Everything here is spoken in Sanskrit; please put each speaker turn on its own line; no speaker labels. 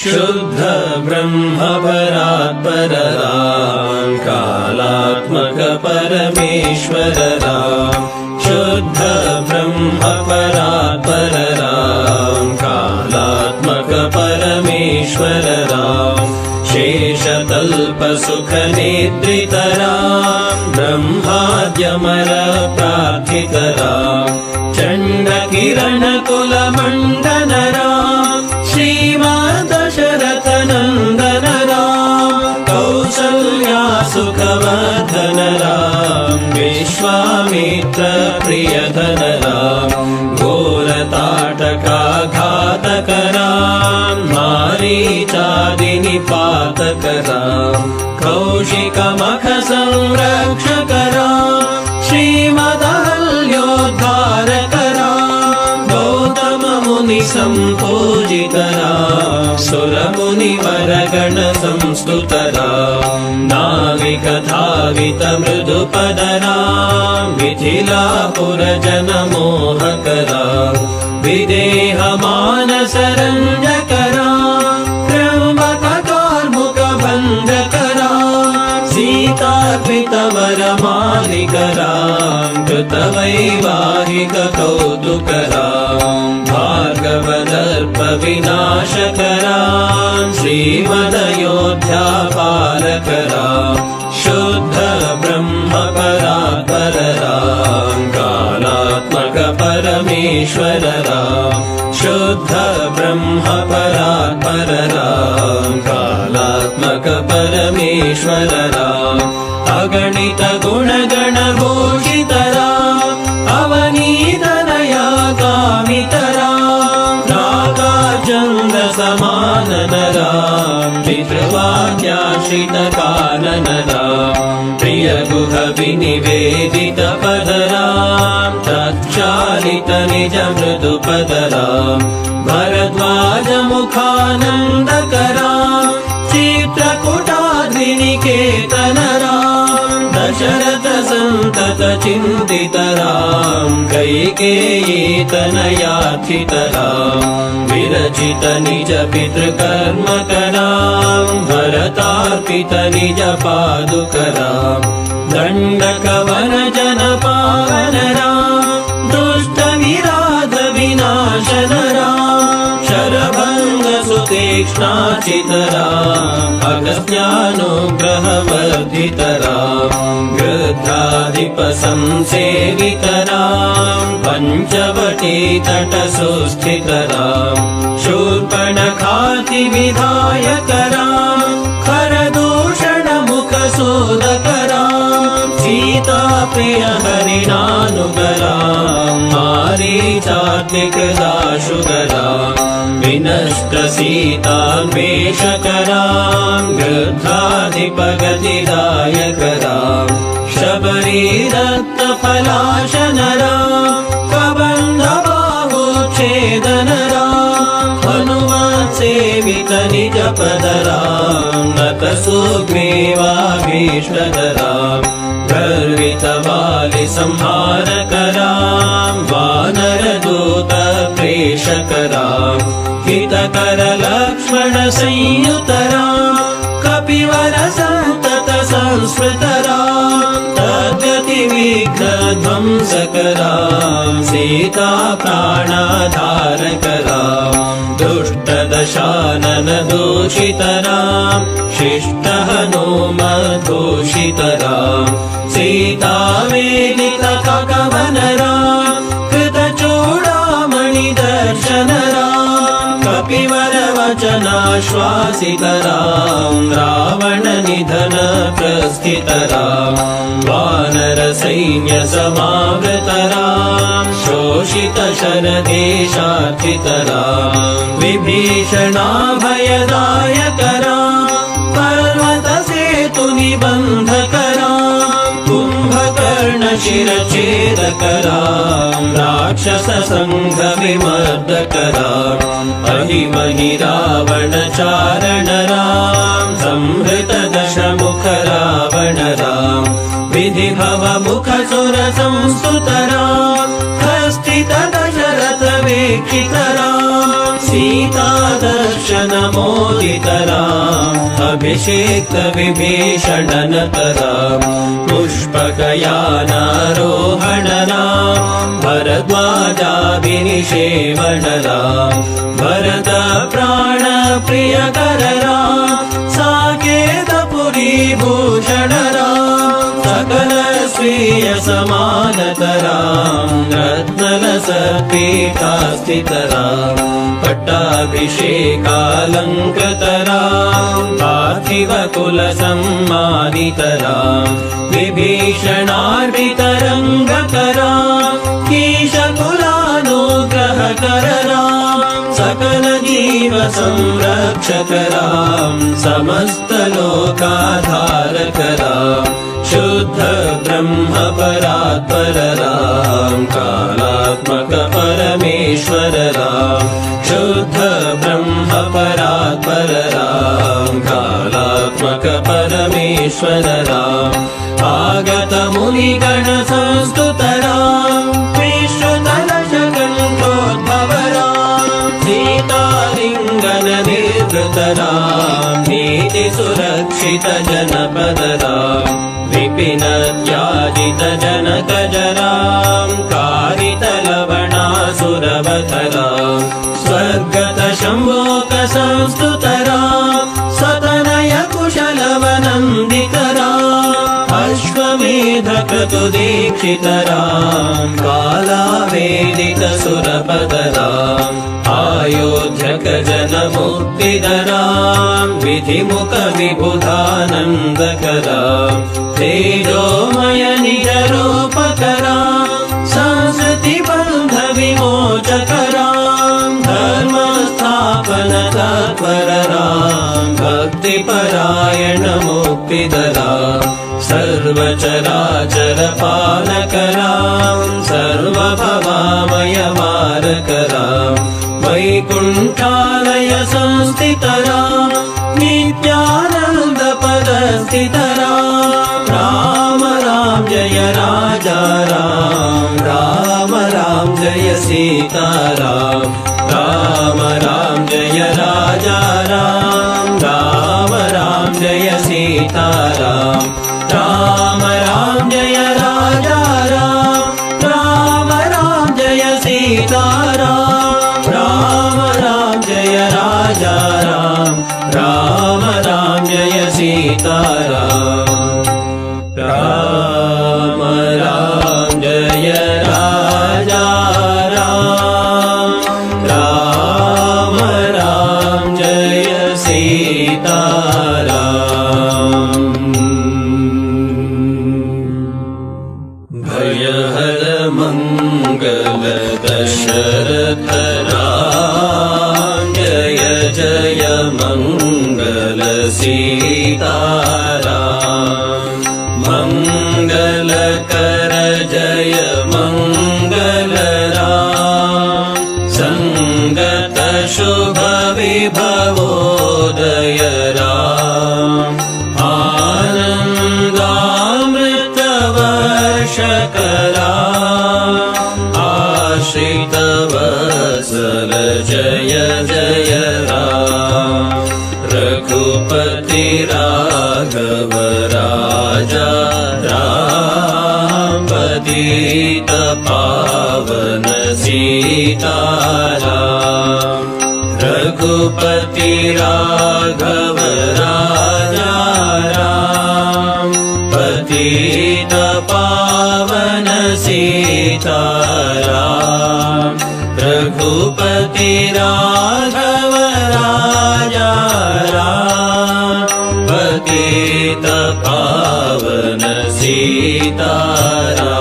शुद्ध ब्रह्म परात्पर राम कालात्मक परमेश्वर राम शुद्ध ब्रह्म परात्पर राम कालात्मक परमेश्वर राम शेषतल्प सुख निद्रित राम ब्रह्माद्यमर प्रार्थित राम चण्ड किरण कुल मंडन राम श्रीमद्दशरथ नंदन राम कौसल्या सुखवर्धन राम विश्वामित्र प्रियधन राम घोरताटका घातक राम मारीचादि निपातक राम कौशिक मख संरक्षक राम श्रीमदहल्योद्धारक राम गौतम मुनि संपूजित राम सुर मुनिवर गण संस्तुत राम नाविक धावित मृदुपद राम मिथिलापुर जन मोहक राम विदेह मानस रंजक राम त्र्यंबक कार्मुक भंजक राम सीतार्पित वर मालिक राम कृत वैवाहिक कौतुक राम भार्गव दर्प विनाशक राम श्रीमदयोध्या पालक राम शुद्ध ब्रह्म परात्पर राम कालात्मक परमेश्वर राम शुद्ध ब्रह्म परात्पर राम कालात्मक परमेश्वर राम अगणित गुणगण भूषित राम अवनीतनया कामित राम नागार्जुन समानन राम पितृवाक्याश्रित कानन राम प्रिय गुह विनिवेदित पद राम तच्चालित निज मृदु पद राम भरद्वाज मुखानंदक राम चित्रकूटाद्रिनिकेतन राम दशरथ संतत चिंतित राम कैकेयी तनयार्चित राम विरचित निज पितृकर्मक राम भरतार्पित निज पादुक राम दंडक वन जन पावन राम दुष्ट विराध विनाशन राम शरभंग सुतीक्ष्णाचित राम अगस्त्यानुग्रह वर्धित राम गृध्राधिप संसेवित राम पंचवटी तट सुस्थित राम शूर्पणखाति विधायक राम खरदूषण मुख सोदक राम सीता प्रिय हरिणानुग राम मारीचात्मिक दाशुग राम विनष्ट सीतान्वेषक राम गृध्राधिप गतिदायक राम शबरी रक्त फलाशन राम कबंध बाहुच्छेदन राम हनुमत सेवित निज पद राम नत सुग्रीवाभीष्टद राम गर्वित वालि संहारक राम वानर दूत प्रेषक राम हितकर लक्ष्मण संयुत राम कपिवर संतत संस्कृत राम तद्गति विघ्न ध्वंसक राम सीता प्राणाधारक राम दुष्ट दशानन दूषित राम शिष्ट हनुमत घोषित राम सीता वेदित कवन राम कृत चूड़ामणि दर्शन राम कपिवर वचनाश्वासित राम रावण निधन प्रस्थित राम वानर सैन्य समावृत राम शोषित शरदेशार्थित राम विभीषणाभयदायक राम पर्वत सेतु निबंधक राम कुंभकर्ण शिरछेदक राम राक्षस संघ विमर्दक राम अहिमहि रावण चारण राम संहृत दशमुख रावण राम विधि भव मुख सुर संस्तुत राम हस्तित दशरथ वीक्षित राम सीता सुदर्शनमोदितराम् अभिषेक्त विभीषणनतराम् पुष्पकयानारोहणराम् भरद्वाजाभिनिषेवणराम् भरत प्राणप्रियकरराम् साकेतपुरीभूषणराम् सकल स्वीय समानतराम् रत्नरसपीठास्थितराम् पट्टाभिषेकालङ्कृतराम् पार्थिवकुलसम्मानितराम् विभीषणार्पितरङ्गकराम् कीशकुलानुग्रहकरराम् सकल जीव संरक्षकराम् समस्तलोकाधारकराम् शुद्ध ब्रह्म परात्परराम् कालात्मक परमेश्वरराम् शुद्ध ब्रह्म परात्परराम् कालात्मक परमेश्वरराम् आगत मुनिगण संस्तुतराम् विश्वतलशकण्ठोद्भवराम् सीतालिङ्गन निर्वृतराम् नीति सुरक्षित जनपदराम् विपिन त्याजित जनकजराम् कारितलवणासुरवधराम् स्वर्गत शम्भोक संस्तुतराम् सतनय कुशलवनन्दितराम् अश्वमेध क्रतुदीक्षितराम् कालावेदित सुरपदराम् आयोध्यक जनमुक्तिदराम् विधिमुख विबुधानन्दकराम् तेजोमय निजरूपकराम् संस्कृति बन्ध विमोचकराम् धर्मस्थापन तत्परराम् भक्तिपरायण मुक्तिदराम् सर्वचराचर पालकराम् सर्वभवामय मारकराम् वैकुण्ठालय संस्थितराम् नित्यानन्द पदस्थितराम् राम राम जय राजा राम राम राम जय सीताराम राम राम जय राजा राम राम राम जय सीताराम राम राम जय राजा राम राम राम जय सीताराम राम राम जय राजा राम राम राम जय सीताराम राम राम जय राजा राम राम राम जय सीताराम भयहर मंगल दशरथ राम जय जय मंगल सीताराम मंगल कर जय मंगल राम संगत शुभ विभवोदय राम आनन्दामृत वर्षकरा आश्रित वत्सल जय जय राम रघुपति राघव राजा राम पतित पावन सीताराम रघुपति राघव राजा राम पतित पावन सीताराम रघुपति राघव राजा राम पतित पावन सीताराम